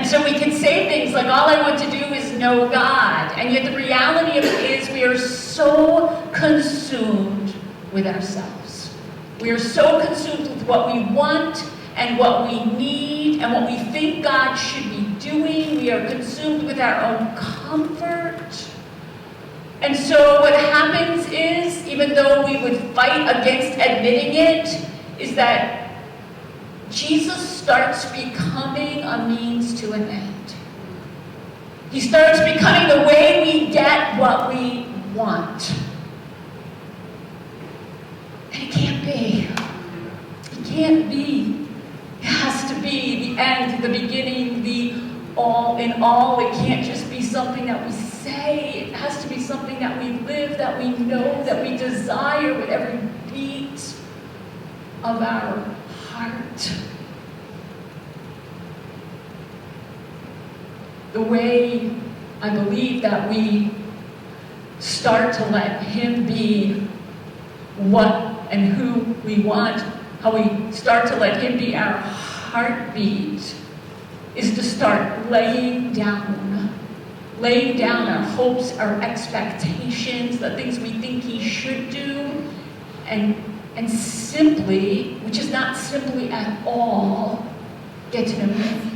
And so we can say things like, all I want to do is know God. And yet the reality of it is we are so consumed with ourselves. We are so consumed with what we want and what we need and what we think God should be doing. We are consumed with our own comfort. And so what happens is, even though we would fight against admitting it, is that Jesus starts becoming a means to an end. He starts becoming the way we get what we want. And it can't be. It can't be. It has to be the end, the beginning, the all in all. It can't just be something that we say. It has to be something that we live, that we know, that we desire with every beat of our heart. The way I believe that we start to let Him be what and who we want, how we start to let Him be our heartbeat, is to start laying down our hopes, our expectations, the things we think He should do, and simply, which is not simply at all, get to know Him.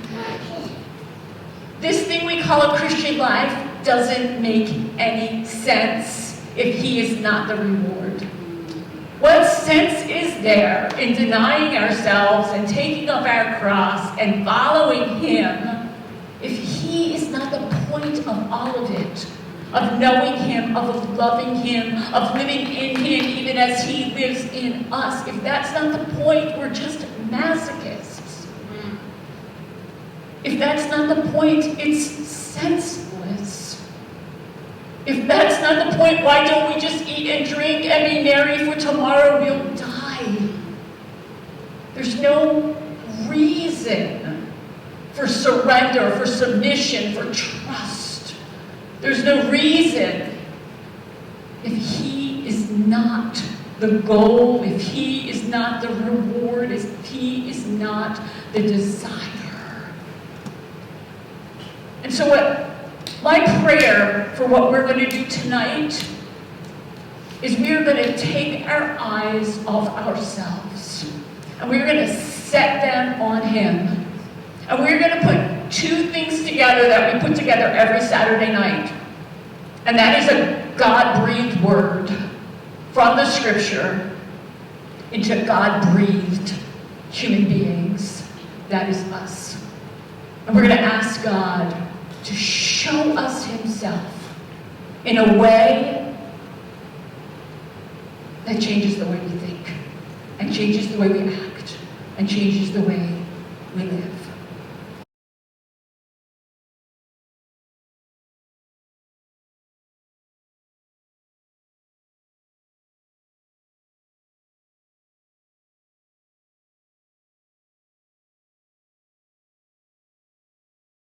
This thing we call a Christian life doesn't make any sense if He is not the reward. What sense is there in denying ourselves and taking up our cross and following Him if He is not the point of all of it? Of knowing Him, of loving Him, of living in Him even as He lives in us. If that's not the point, we're just masochists. If that's not the point, it's senseless. If that's not the point, why don't we just eat and drink and be merry, for tomorrow we'll die? There's no reason for surrender, for submission, for trust. There's no reason if He is not the goal, if He is not the reward, if He is not the desire. And so my prayer for what we're going to do tonight is we are going to take our eyes off ourselves and we're going to set them on Him. And we're going to put two things together that we put together every Saturday night. And that is a God-breathed word from the Scripture into God-breathed human beings. That is us. And we're going to ask God to show us Himself in a way that changes the way we think, and changes the way we act, and changes the way we live.